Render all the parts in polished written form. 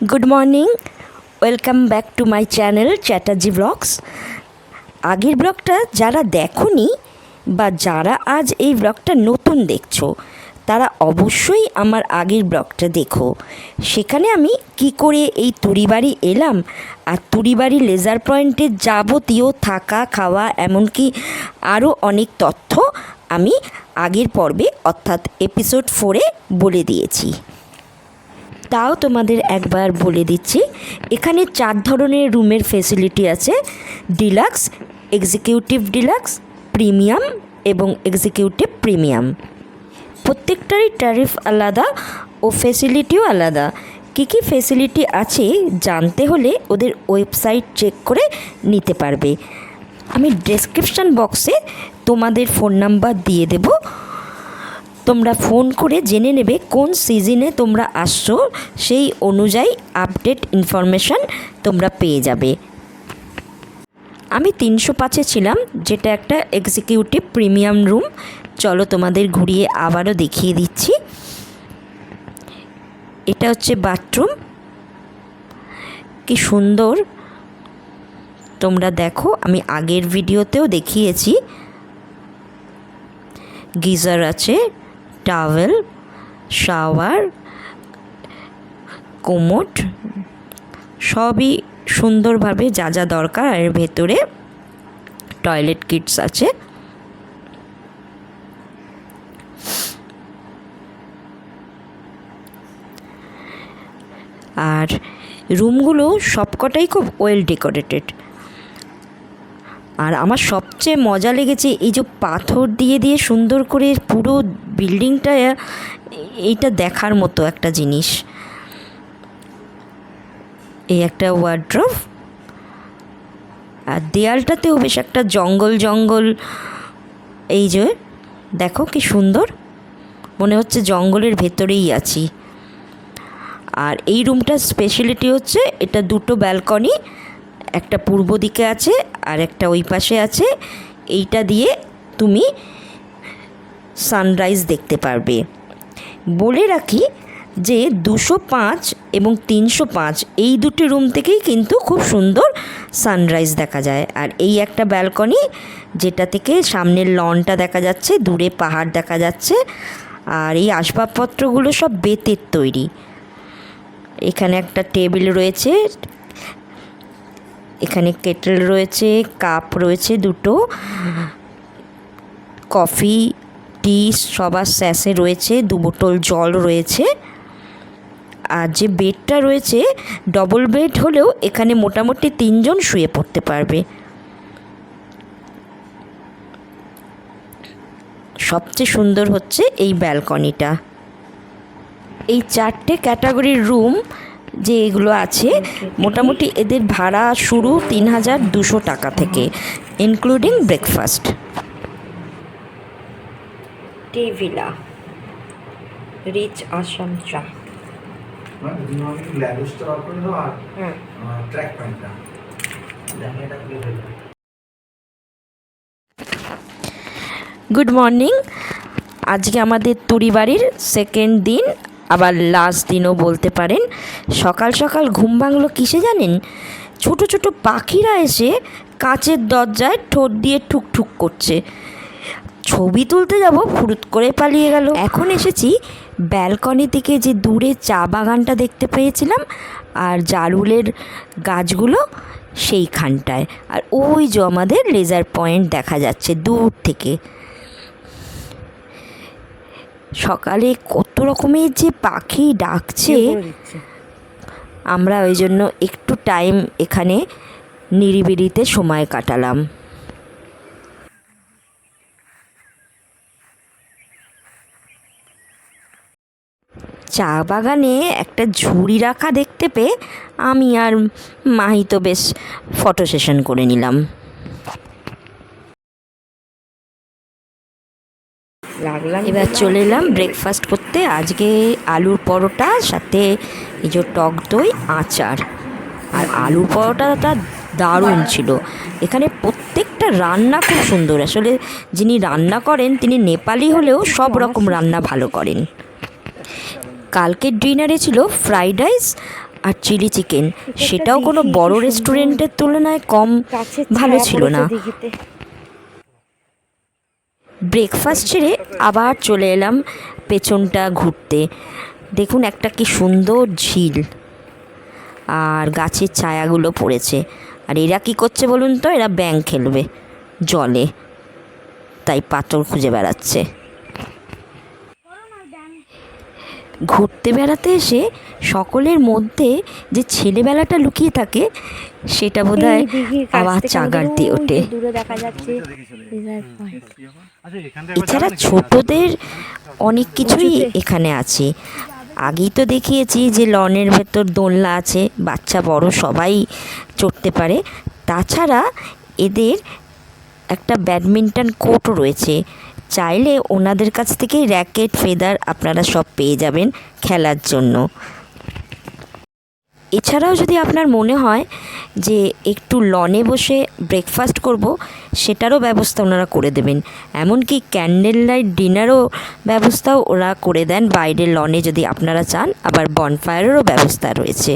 Good morning, welcome back to my channel Chatterjee blogs. আগের ব্লগটা যারা দেখোনি বা যারা আজ এই ব্লগটা নতুন দেখছো তারা অবশ্যই আমার আগের ব্লগটা দেখো। সেখানে আমি কি করে এই তুড়িবাড়ি এলাম আর তুড়িবাড়ি লেজার পয়েন্টের যাবতীয় থাকা খাওয়া এমনকি আরও অনেক তথ্য আমি আগের পর্বে অর্থাৎ এপিসোড 4-এ বলে দিয়েছি। তাও তোমাদের একবার বলে দিচ্ছি, এখানে 4 ধরনের রুমের ফেসিলিটি আছে: ডিলাক্স, এক্সিকিউটিভ ডিলাক্স, প্রিমিয়াম এবং এক্সিকিউটিভ প্রিমিয়াম। প্রত্যেকটারই ট্যারিফ আলাদা ও ফেসিলিটিও আলাদা। কী কী ফেসিলিটি আছে জানতে হলে ওদের ওয়েবসাইট চেক করে নিতে পারবে। আমি ডেসক্রিপশান বক্সে তোমাদের ফোন নাম্বার দিয়ে দেব, তোমরা ফোন করে জেনে নেবে কোন সিজনে তোমরা আসছো, সেই অনুযায়ী আপডেট ইনফরমেশান তোমরা পেয়ে যাবে। আমি 305-এ ছিলাম, যেটা একটা এক্সিকিউটিভ প্রিমিয়াম রুম। চলো তোমাদের ঘুরিয়ে আবারও দেখিয়ে দিচ্ছি। এটা হচ্ছে বাথরুম, কি সুন্দর তোমরা দেখো, আমি আগের ভিডিওতেও দেখিয়েছি। গিজার আছে, টাওয়েল, শাওয়ার, কোমোড, সবই সুন্দরভাবে যা যা দরকার। আর এর ভেতরে টয়লেট কিটস আছে। আর রুমগুলো সবকটাই খুব ওয়েল ডেকোরেটেড। আর আমার সবচেয়ে মজা লেগেছে এই যে পাথর দিয়ে দিয়ে সুন্দর করে পুরো বিল্ডিংটা, এইটা দেখার মতো একটা জিনিস। এই একটা ওয়ার্ড্রোব, আর দেয়ালটাতেও বেশ একটা জঙ্গল জঙ্গল, এই যে দেখো কি সুন্দর, মনে হচ্ছে জঙ্গলের ভেতরেই আছি। আর এই রুমটার স্পেশালিটি হচ্ছে এটা 2টো ব্যালকনি, একটা পূর্ব দিকে আছে আর একটা ওই পাশে আছে। এইটা দিয়ে তুমি সানরাইজ দেখতে পারবে। বলে রাখি যে 205 এবং 305 এই দুটি রুম থেকেই কিন্তু খুব সুন্দর সানরাইজ দেখা যায়। আর এই একটা ব্যালকনি, যেটা থেকে সামনের লনটা দেখা যাচ্ছে, দূরে পাহাড় দেখা যাচ্ছে। আর এই আসবাবপত্রগুলো সব বেতের তৈরি। এখানে একটা টেবিল রয়েছে, এখানে কেটেল রয়েছে, কাপ রয়েছে 2টো, কফি টি সবার স্যাশে রয়েছে, 2 বোতল জল রয়েছে। আর যে বেডটা রয়েছে ডবল বেড হলেও এখানে মোটামুটি 3 জন শুয়ে পড়তে পারবে। সবচেয়ে সুন্দর হচ্ছে এই ব্যালকনিটা। এই 4টে ক্যাটাগরির রুম যে এগুলো আছে, মোটামুটি এদের ভাড়া শুরু 3200 টাকা থেকে, ইনক্লুডিং ব্রেকফাস্ট। টি ভিলা, রিচ আসাম চা। Good morning. আজকে আমাদের তুড়িবাড়ির সেকেন্ড দিন, আবার লাস্ট দিনও বলতে পারেন। সকাল সকাল ঘুম ভাঙলো কিসে জানেন? ছোট ছোট পাখিরা এসে কাঁচের দরজায় ঠোঁট দিয়ে ঠুকঠুক করছে। ছবি তুলতে যাব, ফুরুত করে পালিয়ে গেল। এখন এসেছি ব্যালকনি থেকে যে দূরে চা বাগানটা দেখতে পেয়েছিলাম আর জারুলের গাছগুলো সেইখানটায়। আর ওই যে আমাদের লেজার পয়েন্ট দেখা যাচ্ছে দূর থেকে। সকালে কত রকমের যে পাখি ডাকছে, আমরা ওই জন্য একটু টাইম এখানে নিরিবিলিতে সময় কাটালাম। চা বাগানে একটা ঝুড়ি রাখা দেখতে পেয়ে আমি আর মাহি তো বেশ ফটো সেশন করে নিলাম। এবার চলে এলাম ব্রেকফাস্ট করতে। আজকে আলুর পরোটা, সাথে এই যে টক দই, আচার। আর আলুর পরোটাটা দারুণ ছিল। এখানে প্রত্যেকটা রান্না খুব সুন্দর। আসলে যিনি রান্না করেন তিনি নেপালি হলেও সব রকম রান্না ভালো করেন। কালকের ডিনারে ছিল ফ্রাইড রাইস আর চিলি চিকেন, সেটাও কোনো বড় রেস্টুরেন্টের তুলনায় কম ভালো ছিল না। ব্রেকফাস্ট ছেড়ে আবার চলে এলাম পেছনটা ঘুরতে। দেখুন একটা কি সুন্দর ঝিল, আর গাছের ছায়াগুলো পড়েছে। আর এরা কি করছে বলুন তো? এরা ব্যাঙ খেলবে জলে, তাই পাথর খুঁজে বেড়াচ্ছে। ঘুরতে বেড়াতে এসে সকলের মধ্যে যে ছেলেবেলাটা লুকিয়ে থাকে, সেটা বোধহয় আবার চাগার দিয়ে ওঠে। এছাড়া ছোটদের অনেক কিছুই এখানে আছে। আগেই তো দেখিয়েছি যে লনের ভেতর দোলনা আছে, বাচ্চা বড় সবাই চড়তে পারে। তাছাড়া এদের একটা ব্যাডমিন্টন কোর্টও রয়েছে। চাইলে ওনাদের কাছ থেকেই র্যাকেট, ফেদার আপনারা সব পেয়ে যাবেন খেলার জন্য। এছাড়াও যদি আপনার মনে হয় যে একটু লনে বসে ব্রেকফাস্ট করব, সেটারও ব্যবস্থা ওনারা করে দেবেন। এমনকি ক্যান্ডেল লাইট ডিনারও ব্যবস্থাও ওরা করে দেন বাইরের লনে যদি আপনারা চান। আবার বনফায়ারেরও ব্যবস্থা রয়েছে।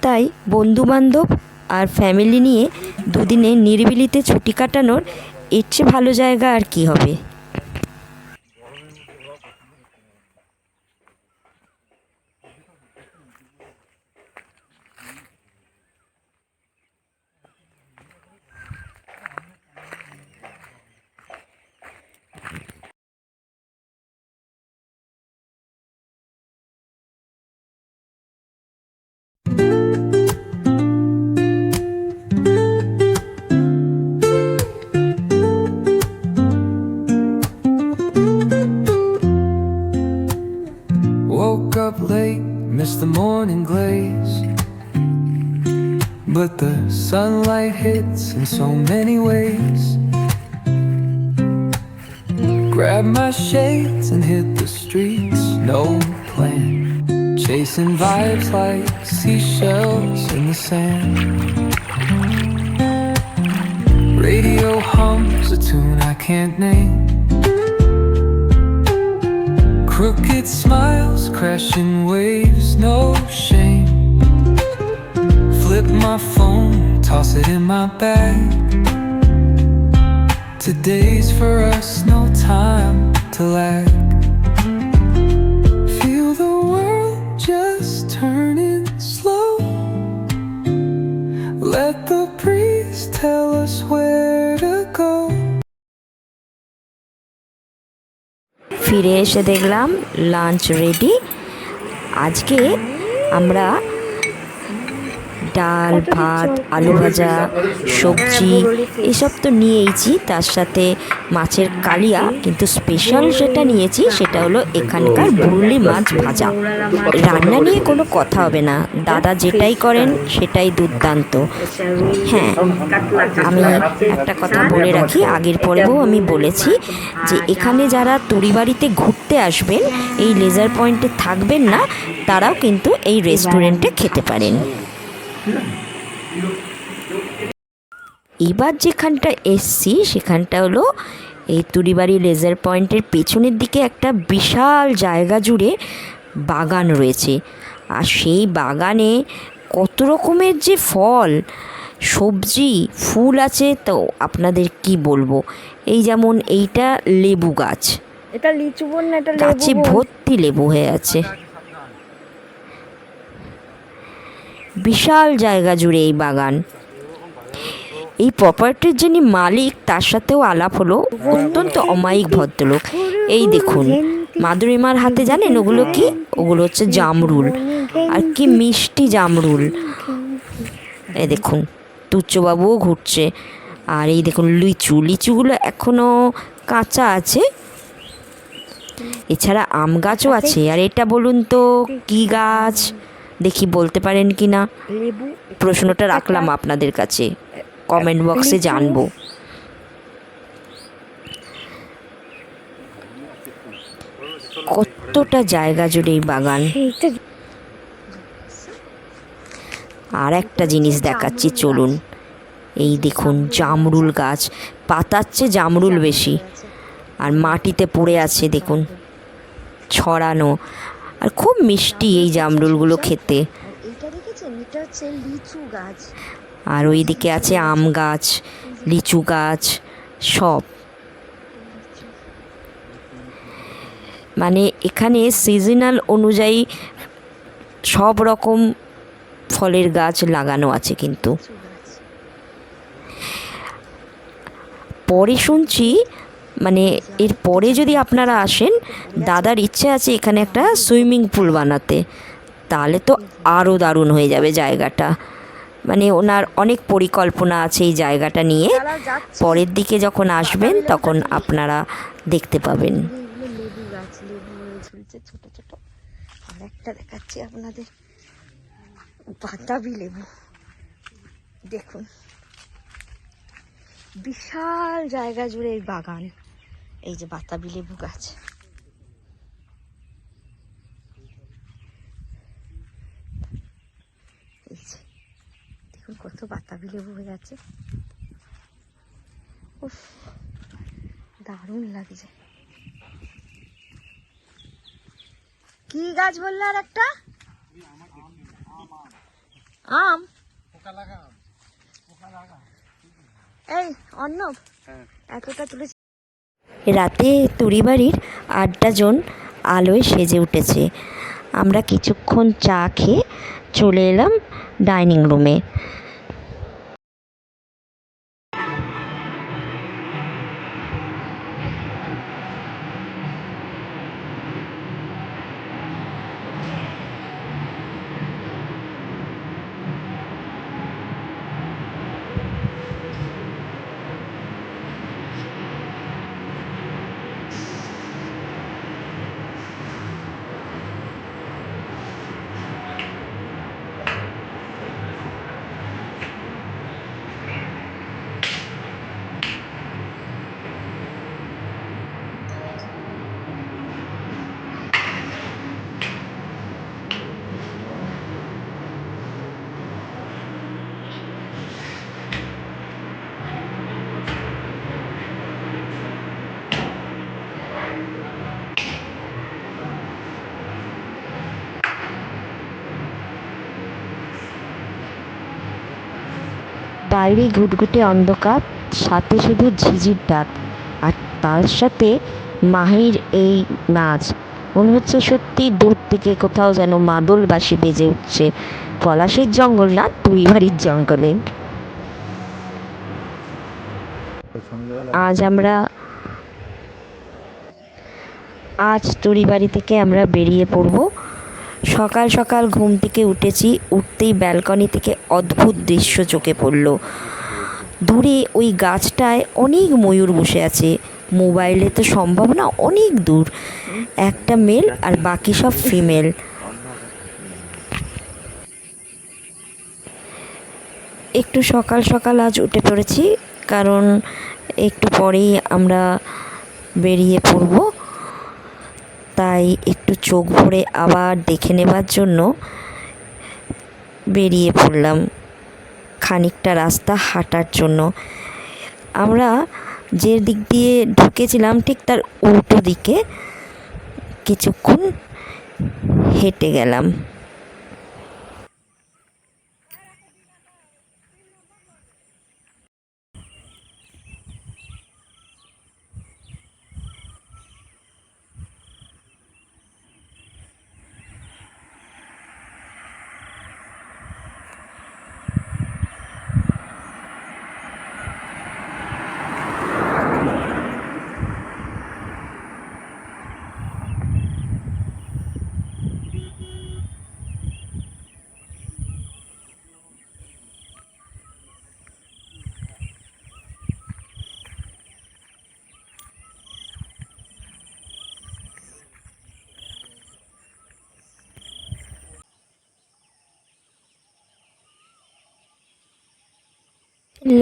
তাই বন্ধুবান্ধব আর ফ্যামিলি নিয়ে দুদিনে নিরিবিলিতে ছুটি কাটানোর এর চেয়ে ভালো জায়গা আর কি হবে। Woke up late, missed the morning glaze, but the sunlight hits in so many ways. Grabbed my shades and hit the streets, no plan, chasing vibes like seashells in the sand. Radio hums a tune I can't name. Crooked smiles, crashing waves, no shame. Flip my phone, toss it in my bag. Today's for us, no time to lag. Feel the world just turning slow. Let the breeze tell us where to go. ফিরে এসে দেখলাম lunch ready. আজকে আমরা ডাল, ভাত, আলু ভাজা, সবজি এসব তো নিয়েইছি, তার সাথে মাছের কালিয়া। কিন্তু স্পেশাল যেটা নিয়েছি সেটা হলো এখানকার বুরলি মাছ ভাজা। রান্না নিয়ে কোনো কথা হবে না, দাদা যেটাই করেন সেটাই দুর্দান্ত। হ্যাঁ, আমি একটা কথা বলে রাখি, আগের পরেও আমি বলেছি যে এখানে যারা তুড়িবাড়িতে ঘুরতে আসবেন, এই লেজার পয়েন্টে থাকবেন না, তারাও কিন্তু এই রেস্টুরেন্টে খেতে পারেন। এবার যেখানটা এসছি সেখানটা হলো এই তুড়িবাড়ি লেজার পয়েন্টের পেছনের দিকে একটা বিশাল জায়গা জুড়ে বাগান রয়েছে। আর সেই বাগানে কত রকমের যে ফল, সবজি, ফুল আছে, তো আপনাদের কি বলবো। এই যেমন এইটা লেবু গাছ, এটা লিচু বোন না, এটা গাছে ভর্তি লেবু হয়ে আছে। বিশাল জায়গা জুড়ে এই বাগান। এই প্রপার্টির যিনি মালিক, তার সাথেও আলাপ হলো। অত্যন্ত অমায়িক ভদ্রলোক। এই দেখুন মাধুরিমার হাতে, জানেন ওগুলো কি? ওগুলো হচ্ছে জামরুল, আর কি মিষ্টি জামরুল। এই দেখুন তুচ্ছবাবুও ঘুরছে। আর এই দেখুন লিচুগুলো এখনও কাঁচা আছে। এছাড়া আম গাছও আছে। আর এটা বলুন তো কি গাছ, দেখি বলতে পারেন কি না? প্রশ্নটা রাখলাম আপনাদের কাছে, কমেন্ট বক্সে জানবো। কতটা জায়গা জুড়ে এই বাগান। আর একটা জিনিস দেখাচ্ছি চলুন। এই দেখুন জামরুল গাছ, পাতার চেয়ে জামরুল বেশি, আর মাটিতে পড়ে আছে দেখুন ছড়ানো। আর খুব মিষ্টি এই জামরুলগুলো খেতে। আর এইটা দেখেছেন, এটা হচ্ছে লিচু গাছ। আর ওইদিকে আছে আম গাছ, লিচু গাছ, সব। মানে এখানে সিজনাল অনুযায়ী সব রকম ফলের গাছ লাগানো আছে। কিন্তু লিচু গাছ। পরে শুনছি, মানে এর পরে যদি আপনারা আসেন, দাদার ইচ্ছে আছে এখানে একটা সুইমিং পুল বানাতে। তাহলে তো আরও দারুণ হয়ে যাবে জায়গাটা। মানে ওনার অনেক পরিকল্পনা আছে এই জায়গাটা নিয়ে। তারা যাচ্ছে। পরের দিকে যখন আসবেন তখন আপনারা দেখতে পাবেন। এগুলো লেবু গাছ, লেবু ঝুলছে ছোট ছোট। আর একটা দেখাচ্ছি আপনাদের, বাতাবি লেবু। দেখুন, বিশাল জায়গা জুড়ে এই বাগান। এই যে বাতাবি লেবু গাছ। এই যে দেখুন কত বাতাবি লেবু হয়ে আছে। উফ, দারুণ লাগছে। কি গাছ বললে আর একটা? আম। এই অর্ণব, এতটা তুলে রাতে তরিবাড়ির 8টা জন আলোয় সেজে উঠেছে। আমরা কিছুক্ষণ চা খেয়ে চলে এলাম ডাইনিং রুমে। বাইরে ঘুটঘুটে অন্ধকার, সাথে শুধু ঝিঝির ডাক, আর তার সাথে মাহির এই নাচ। মনে হচ্ছে সত্যি দূর থেকে কোথাও যেন মাদল বাঁশি বেজে উঠছে। পলাশের জঙ্গল না, তৈবাড়ির জঙ্গলে। আজ তরিবাড়ি থেকে আমরা বেরিয়ে পড়ব। সকাল সকাল ঘুম থেকে উঠেছি, উঠতেই ব্যালকনি থেকে অদ্ভুত দৃশ্য চোখে পড়ল। দূরে ওই গাছটায় অনেক ময়ূর বসে আছে। মোবাইলে তো সম্ভব না, অনেক দূর। একটা মেল আর বাকি সব ফিমেল। একটু সকাল সকাল আজ উঠে পড়েছি, কারণ একটু পরেই আমরা বেরিয়ে পড়ব। তাই একটু চোখ ভরে আবার দেখে নেবার জন্য বেরিয়ে পড়লাম খানিকটা রাস্তা হাঁটার জন্য। আমরা যে দিক দিয়ে ঢুকেছিলাম ঠিক তার উল্টো দিকে কিছুক্ষণ হেঁটে গেলাম।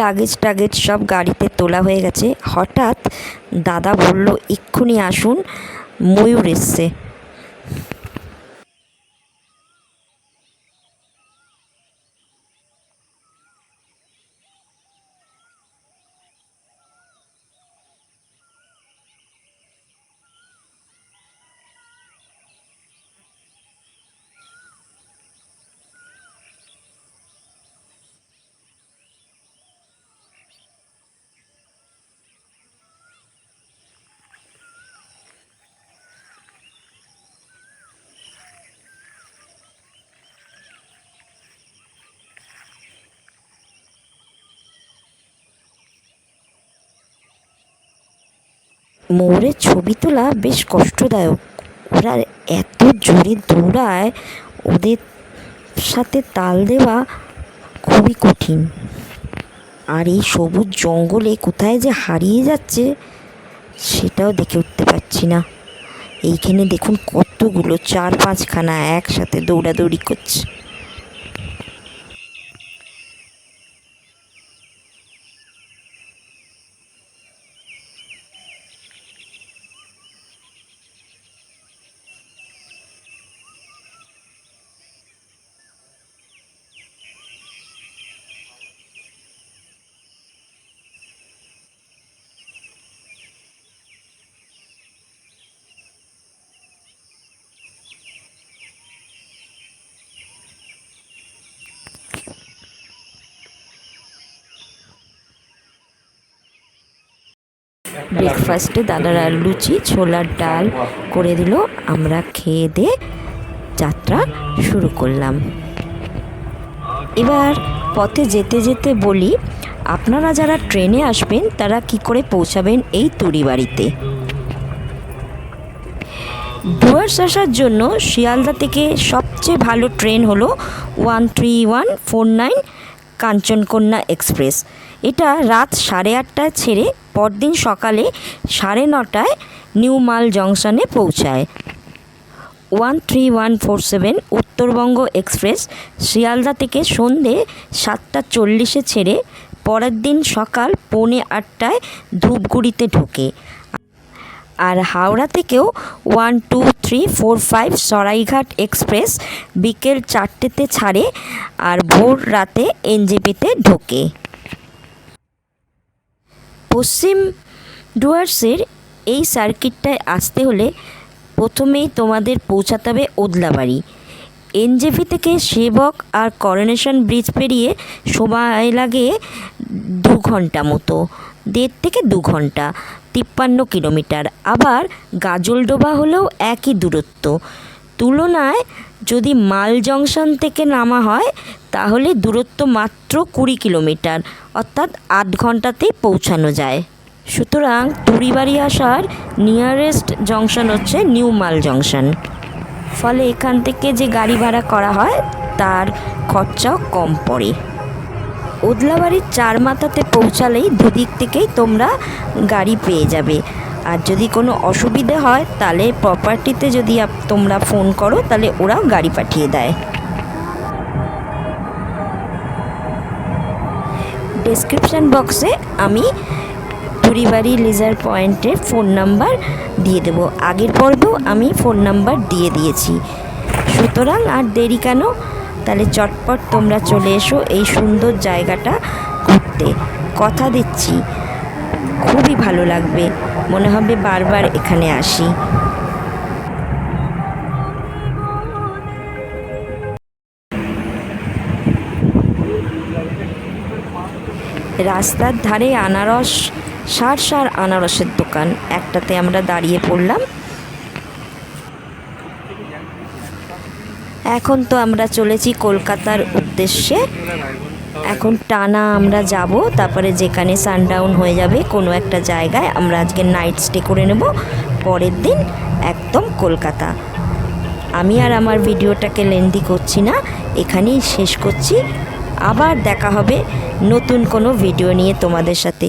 লাগেজ টাগেজ সব গাড়িতে তোলা হয়ে গেছে। হঠাৎ দাদা বলল, এক্ষুনি আসুন, ময়ূর এসছে। ময়ূরের ছবি তোলা বেশ কষ্টদায়ক। ওরা এত জোরে দৌড়ায়, ওদের সাথে তাল দেওয়া খুবই কঠিন। আর এই সবুজ জঙ্গলে কোথায় যে হারিয়ে যাচ্ছে সেটাও দেখে উঠতে পারছি না। এইখানে দেখুন কতগুলো 4-5খানা একসাথে দৌড়াদৌড়ি করছে। ব্রেকফাস্টে দাদারা লুচি ছোলার ডাল করে দিল। আমরা খেয়ে দিয়ে যাত্রা শুরু করলাম। এবার পথে যেতে যেতে বলি, আপনারা যারা ট্রেনে আসবেন তারা কি করে পৌঁছাবেন এই তুরিবাড়িতে। ডুয়ার্স আসার জন্য শিয়ালদা থেকে সবচেয়ে ভালো ট্রেন হলো 13149 কাঞ্চনকন্যা এক্সপ্রেস। এটা রাত 8:30টায় ছেড়ে পরদিন সকালে 9:30টায় নিউ মাল জংশনে পৌঁছায়। 13147 উত্তরবঙ্গ এক্সপ্রেস শিয়ালদা থেকে সন্ধে 7:40 ছেড়ে পরের দিন সকাল 7:45টায় ধূপগুড়িতে ঢোকে। আর হাওড়া থেকেও 12345 সরাইঘাট এক্সপ্রেস বিকেল 4টেতে ছাড়ে আর ভোর রাতে এনজেপিতে ঢোকে। পশ্চিম ডুয়ার্সের এই সার্কিটটায় আসতে হলে প্রথমেই তোমাদের পৌঁছাতে হবে ওদলাবাড়ি। এনজেপি থেকে সেবক আর করোনেশন ব্রিজ পেরিয়ে সময় লাগে 2 ঘন্টা মতো, 1.5 থেকে 2 ঘন্টা, 53 কিলোমিটার। আবার গাজলডোবা হলেও একই দূরত্ব। তুলনায় যদি মাল জংশন থেকে নামা হয় তাহলে দূরত্ব মাত্র 20 কিলোমিটার, অর্থাৎ 8 ঘন্টাতেই পৌঁছানো যায়। সুতরাং তুরিবাড়ি আসার নিয়ারেস্ট জংশন হচ্ছে নিউ মাল জংশন। ফলে এখান থেকে যে গাড়ি ভাড়া করা হয় তার খরচাও কম পড়ে। ওদলাবাড়ির 4 মাথাতে পৌঁছালেই দুদিক থেকেই তোমরা গাড়ি পেয়ে যাবে। আর যদি কোনো অসুবিধে হয় তাহলে প্রপার্টিতে যদি তোমরা ফোন করো তাহলে ওরাও গাড়ি পাঠিয়ে দেয়। ডেসক্রিপশান বক্সে আমি তুরিবাড়ি লেজার পয়েন্টের ফোন নাম্বার দিয়ে দেবো। আগের পর্বেও আমি ফোন নাম্বার দিয়ে দিয়েছি। সুতরাং আর দেরি কেন, তাহলে চটপট তোমরা চলে এসো এই সুন্দর জায়গাটা ঘুরতে। কথা দিচ্ছি খুবই ভালো লাগবে, মনে হবে বারবার এখানে আসি। রাস্তার ধারে আনারস, সার আনারসের দোকান একটাতে আমরা দাঁড়িয়ে পড়লাম। এখন তো আমরা চলেছি কলকাতার উদ্দেশ্যে। এখন টানা আমরা যাব, তারপরে যেখানে সানডাউন হয়ে যাবে কোনো একটা জায়গায় আমরা আজকে নাইট স্টে করে নেব। পরের দিন একদম কলকাতা। আমি আর আমার ভিডিওটাকে লেন্দি করছি না, এখানেই শেষ করছি। আবার দেখা হবে নতুন কোনো ভিডিও নিয়ে তোমাদের সাথে।